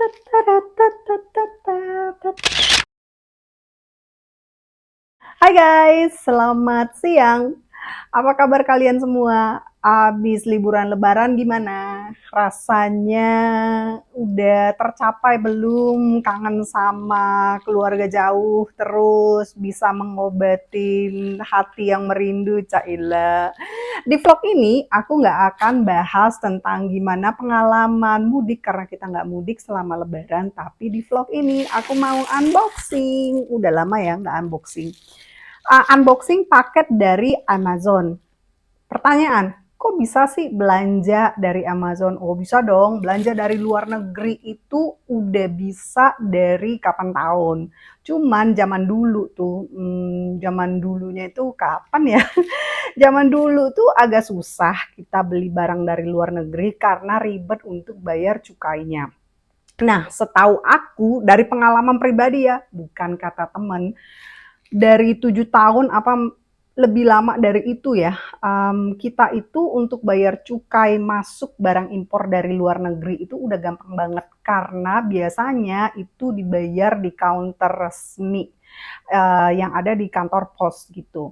Hai guys, selamat siang. Apa kabar kalian semua? Abis liburan lebaran gimana? Rasanya udah tercapai belum? Kangen sama keluarga jauh, terus bisa mengobatin hati yang merindu, Caila. Di vlog ini aku nggak akan bahas tentang gimana pengalaman mudik karena kita nggak mudik selama lebaran, tapi di vlog ini aku mau unboxing. Udah lama ya nggak unboxing. Unboxing paket dari Amazon. Pertanyaan, kok bisa sih belanja dari Amazon? Oh bisa dong, belanja dari luar negeri itu udah bisa dari kapan tahun. Cuman zaman dulu tuh, zaman dulunya itu kapan ya? Zaman dulu tuh agak susah kita beli barang dari luar negeri karena ribet untuk bayar cukainya. Nah, setahu aku dari pengalaman pribadi ya, bukan kata teman, dari 7 tahun apa lebih lama dari itu ya, kita itu untuk bayar cukai masuk barang impor dari luar negeri itu udah gampang banget karena biasanya itu dibayar di counter resmi yang ada di kantor pos gitu.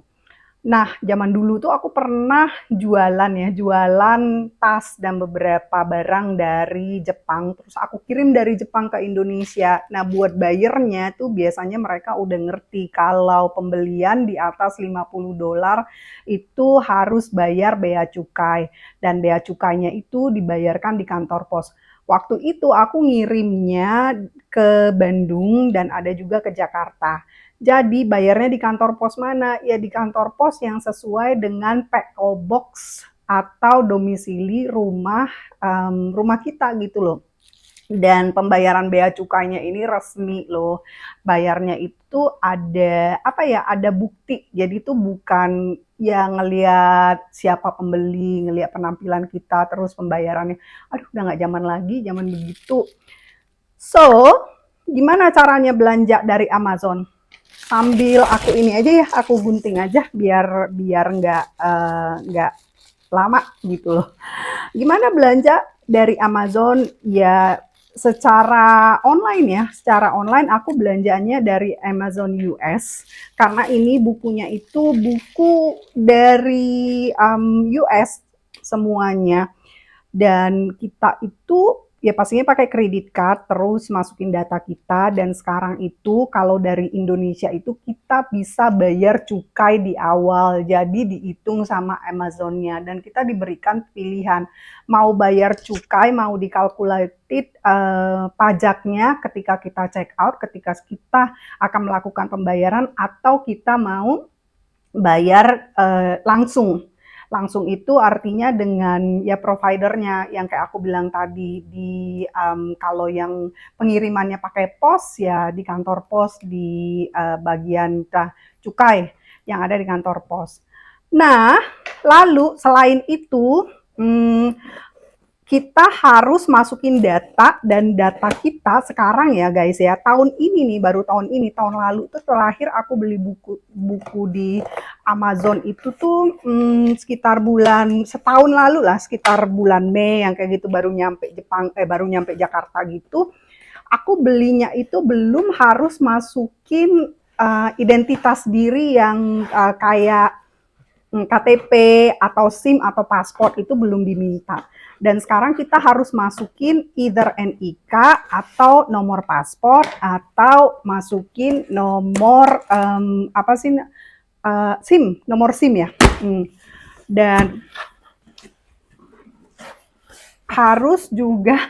Nah, zaman dulu tuh aku pernah jualan ya, jualan tas dan beberapa barang dari Jepang, terus aku kirim dari Jepang ke Indonesia. Nah, buat bayarnya tuh biasanya mereka udah ngerti kalau pembelian di atas $50 itu harus bayar bea cukai dan bea cukainya itu dibayarkan di kantor pos. Waktu itu aku ngirimnya ke Bandung dan ada juga ke Jakarta. Jadi bayarnya di kantor pos mana? Ya di kantor pos yang sesuai dengan PO Box atau domisili rumah rumah kita gitu loh. Dan pembayaran bea cukainya ini resmi loh. Bayarnya itu ada apa ya? Ada bukti. Jadi itu bukan ya ngelihat siapa pembeli, ngelihat penampilan kita terus pembayarannya. Aduh, udah nggak zaman lagi, zaman begitu. So, gimana caranya belanja dari Amazon? Sambil aku ini aja ya, aku gunting aja biar biar nggak lama gitu loh. Gimana belanja dari Amazon ya secara online ya, secara online aku belanjanya dari Amazon US karena ini bukunya itu buku dari US semuanya dan kita itu ya pastinya pakai kredit card terus masukin data kita dan sekarang itu kalau dari Indonesia itu kita bisa bayar cukai di awal jadi dihitung sama Amazonnya dan kita diberikan pilihan mau bayar cukai mau dikalkulated pajaknya ketika kita check out ketika kita akan melakukan pembayaran atau kita mau bayar langsung. Langsung itu artinya dengan ya providernya yang kayak aku bilang tadi di kalau yang pengirimannya pakai pos ya di kantor pos di bagian cukai yang ada di kantor pos. Nah, lalu selain itu kita harus masukin data dan data kita sekarang ya guys ya tahun ini nih baru tahun ini tahun lalu tuh terakhir aku beli buku di Amazon itu tuh sekitar bulan setahun lalu lah sekitar bulan Mei yang kayak gitu baru nyampe Jepang baru nyampe Jakarta gitu aku belinya itu belum harus masukin identitas diri yang kayak KTP atau SIM atau paspor itu belum diminta. Dan sekarang kita harus masukin either NIK atau nomor paspor atau masukin nomor apa sih SIM, nomor SIM ya. Dan harus juga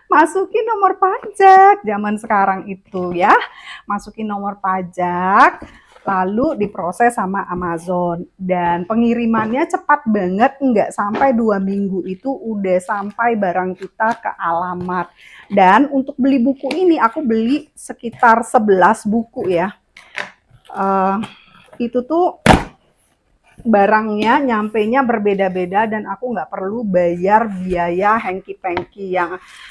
masukin nomor pajak zaman sekarang itu ya. Masukin nomor pajak, lalu diproses sama Amazon. Dan pengirimannya cepat banget, nggak sampai 2 minggu itu udah sampai barang kita ke alamat. Dan untuk beli buku ini, aku beli sekitar 11 buku ya. Itu tuh barangnya nyampenya berbeda-beda dan aku nggak perlu bayar biaya hengki-pengki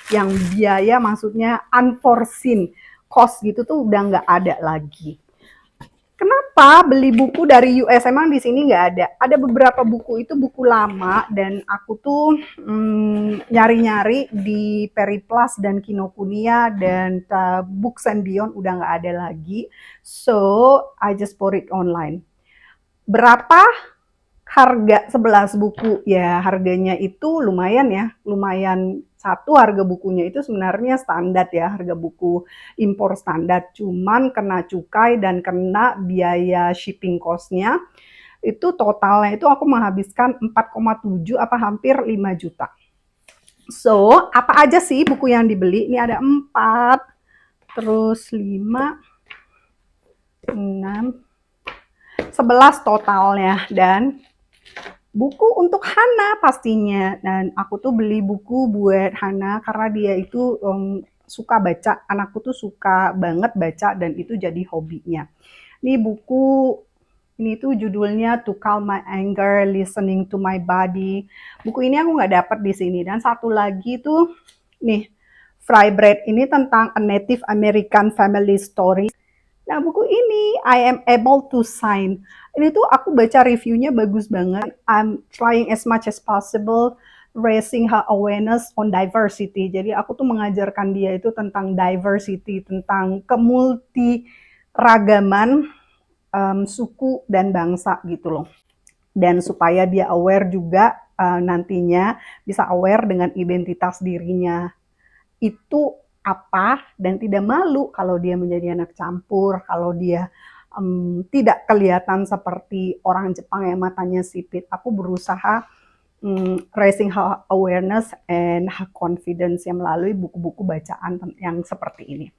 yang biaya maksudnya unforeseen cost gitu tuh udah nggak ada lagi. Kenapa Kenapa beli buku dari US? Emang di sini nggak ada. Ada beberapa buku itu buku lama dan aku tuh nyari-nyari di Periplus dan Kinokuniya dan Books and Beyond udah nggak ada lagi. So I just bought it online. Berapa harga 11 buku? Ya harganya itu lumayan ya, lumayan. Satu, harga bukunya itu sebenarnya standar ya, harga buku impor standar, cuman kena cukai dan kena biaya shipping cost-nya, itu totalnya itu aku menghabiskan 4,7 apa hampir 5 juta. So, apa aja sih buku yang dibeli? Ini ada 4, terus 5, 6, 11 totalnya, dan buku untuk Hana pastinya. Dan aku tuh beli buku buat Hana karena dia itu suka baca. Anakku tuh suka banget baca dan itu jadi hobinya. Ini buku, ini tuh judulnya To Calm My Anger, Listening to My Body. Buku ini aku nggak dapet di sini. Dan satu lagi tuh, nih, Fry Bread. Ini tentang a Native American family story. Nah, buku ini I Am Able to Sign. Ini tuh aku baca reviewnya bagus banget. I'm trying as much as possible raising her awareness on diversity. Jadi aku tuh mengajarkan dia itu tentang diversity, tentang kemultiragaman suku dan bangsa gitu loh. Dan supaya dia aware juga nantinya bisa aware dengan identitas dirinya. Itu apa dan tidak malu kalau dia menjadi anak campur, kalau dia tidak kelihatan seperti orang Jepang yang matanya sipit. Aku berusaha raising her awareness and her confidence yang melalui buku-buku bacaan yang seperti ini.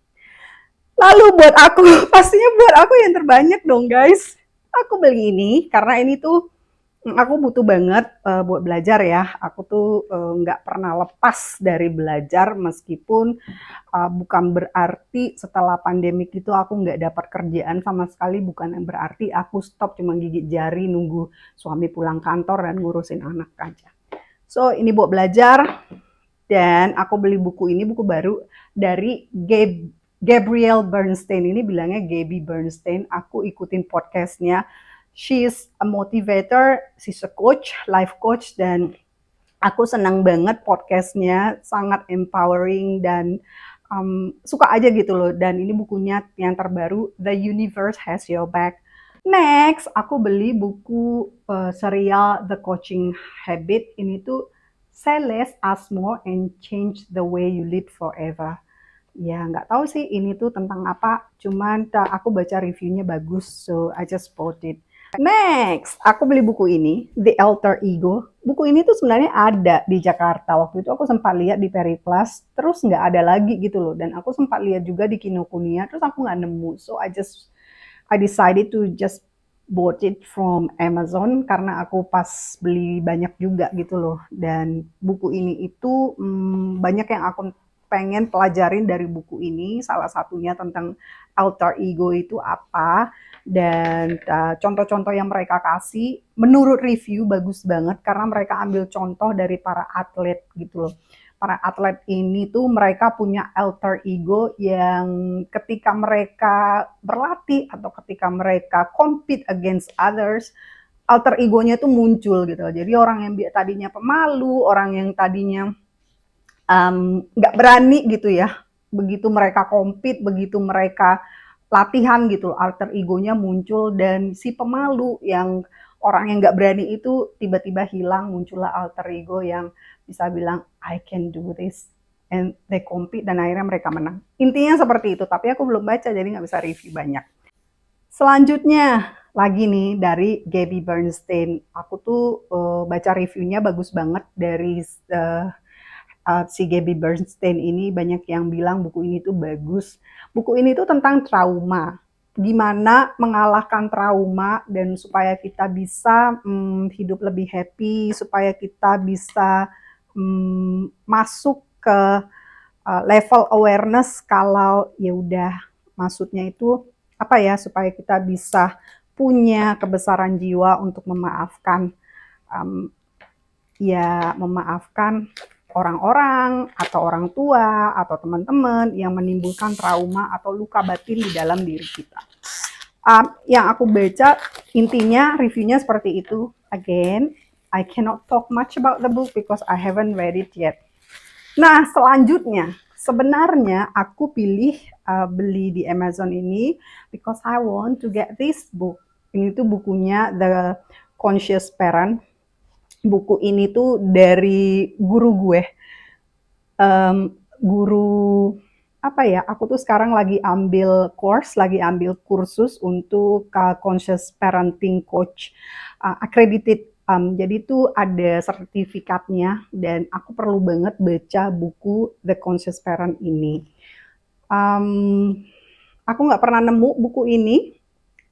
Lalu buat aku, pastinya buat aku yang terbanyak dong guys. Aku beli ini karena ini tuh aku butuh banget buat belajar ya. Aku tuh nggak pernah lepas dari belajar meskipun bukan berarti setelah pandemik itu aku nggak dapat kerjaan sama sekali. Bukan yang berarti aku stop cuma gigit jari nunggu suami pulang kantor dan ngurusin anak aja. So ini buat belajar dan aku beli buku ini, buku baru dari Gabrielle Bernstein. Ini bilangnya Gabby Bernstein. Aku ikutin podcastnya. She's a motivator, she's a coach, life coach, dan aku senang banget podcastnya, sangat empowering dan suka aja gitu loh. Dan ini bukunya yang terbaru, The Universe Has Your Back. Next, aku beli buku serial The Coaching Habit. Ini tuh Say Less, Ask More, and Change the Way You Live Forever. Ya nggak tahu sih ini tuh tentang apa, cuman aku baca reviewnya bagus, so I just bought it. Next, aku beli buku ini, The Alter Ego. Buku ini tuh sebenarnya ada di Jakarta. Waktu itu aku sempat lihat di Periplus, terus nggak ada lagi gitu loh. Dan aku sempat lihat juga di Kinokuniya, terus aku nggak nemu. So I decided to just bought it from Amazon karena aku pas beli banyak juga gitu loh. Dan buku ini itu banyak yang aku pengen pelajarin dari buku ini. Salah satunya tentang alter ego itu apa. Dan contoh-contoh yang mereka kasih menurut review bagus banget karena mereka ambil contoh dari para atlet gitu loh. Para atlet ini tuh mereka punya alter ego yang ketika mereka berlatih atau ketika mereka compete against others, alter egonya tuh muncul gitu loh. Jadi orang yang tadinya pemalu, orang yang tadinya nggak berani gitu ya, begitu mereka compete, begitu mereka latihan gitu, alter egonya muncul dan si pemalu yang orang yang nggak berani itu tiba-tiba hilang, muncullah alter ego yang bisa bilang I can do this and they compete dan akhirnya mereka menang. Intinya seperti itu, tapi aku belum baca jadi nggak bisa review banyak. Selanjutnya lagi nih dari Gabby Bernstein. Aku tuh baca reviewnya bagus banget dari si Gabby Bernstein ini. Banyak yang bilang buku ini tuh bagus. Buku ini tuh tentang trauma. Gimana mengalahkan trauma dan supaya kita bisa hidup lebih happy, supaya kita bisa masuk ke level awareness kalau ya udah, maksudnya itu apa ya, supaya kita bisa punya kebesaran jiwa untuk memaafkan memaafkan orang-orang atau orang tua atau teman-teman yang menimbulkan trauma atau luka batin di dalam diri kita. Yang aku baca intinya reviewnya seperti itu. Again, I cannot talk much about the book because I haven't read it yet. Nah, selanjutnya, sebenarnya aku pilih beli di Amazon ini because I want to get this book. Ini tuh bukunya The Conscious Parent. Buku ini tuh dari guru gue. Guru apa ya? Aku tuh sekarang lagi ambil kursus untuk Conscious Parenting Coach accredited. Jadi itu ada sertifikatnya dan aku perlu banget baca buku The Conscious Parent ini. Aku nggak pernah nemu buku ini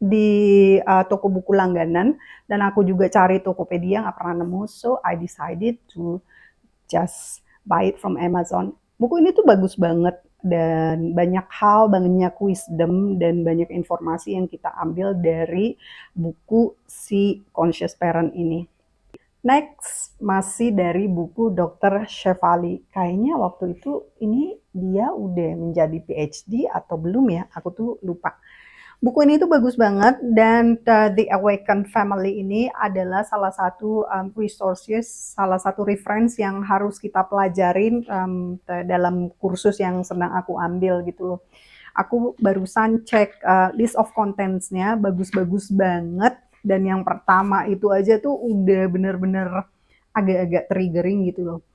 di toko buku langganan dan aku juga cari Tokopedia nggak pernah nemu, so I decided to just buy it from Amazon. Buku ini tuh bagus banget dan banyak hal, banyak wisdom dan banyak informasi yang kita ambil dari buku si Conscious Parent ini. Next, masih dari buku Dr. Shefali. Kayaknya waktu itu ini dia udah menjadi PhD atau belum ya? Aku tuh lupa. Buku ini tuh bagus banget dan The Awakened Family ini adalah salah satu resources, salah satu reference yang harus kita pelajarin dalam kursus yang sedang aku ambil gitu loh. Aku barusan cek list of contents-nya, bagus-bagus banget. Dan yang pertama itu aja tuh udah bener-bener agak-agak triggering gitu loh.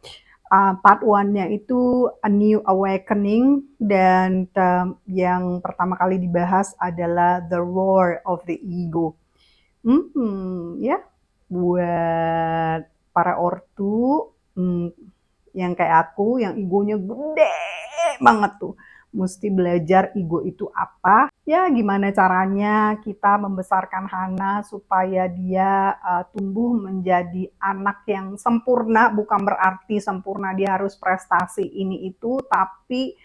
Part 1-nya itu A New Awakening dan yang pertama kali dibahas adalah The Roar of the Ego. Ya, buat para ortu yang kayak aku, yang egonya gede banget tuh, mesti belajar ego itu apa. Ya, gimana caranya kita membesarkan Hana supaya dia tumbuh menjadi anak yang sempurna, bukan berarti sempurna dia harus prestasi ini itu, tapi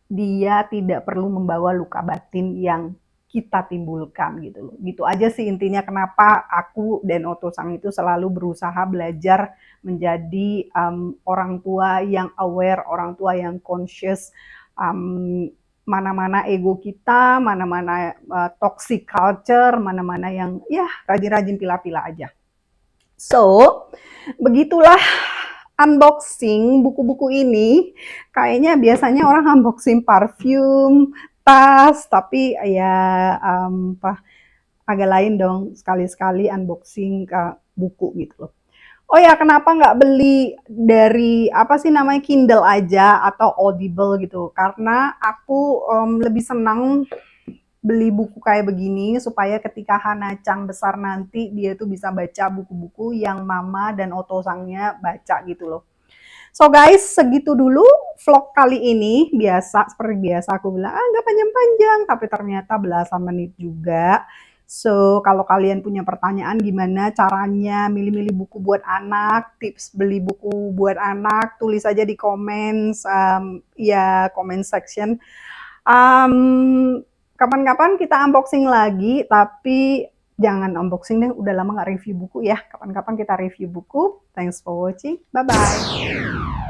dia tidak perlu membawa luka batin yang kita timbulkan gitu loh. Gitu aja sih intinya kenapa aku dan Oto-san itu selalu berusaha belajar menjadi orang tua yang aware, orang tua yang conscious, mana-mana ego kita, mana-mana toxic culture, mana-mana yang ya rajin-rajin pila-pila aja. So, begitulah unboxing buku-buku ini. Kayaknya biasanya orang unboxing parfum, tas, tapi ya agak lain dong sekali-sekali unboxing ke buku gitu loh. Oh ya, kenapa nggak beli dari apa sih namanya Kindle aja atau Audible gitu? Karena aku lebih senang beli buku kayak begini supaya ketika Hana-chan besar nanti dia tuh bisa baca buku-buku yang mama dan Oto-sangnya baca gitu loh. So guys, segitu dulu vlog kali ini. Seperti biasa aku bilang, nggak panjang-panjang, tapi ternyata belasan menit juga. So, kalau kalian punya pertanyaan gimana caranya milih-milih buku buat anak, tips beli buku buat anak, tulis aja di comments, comment section. Kapan-kapan kita unboxing lagi, tapi jangan unboxing deh, udah lama nggak review buku ya. Kapan-kapan kita review buku. Thanks for watching, bye-bye.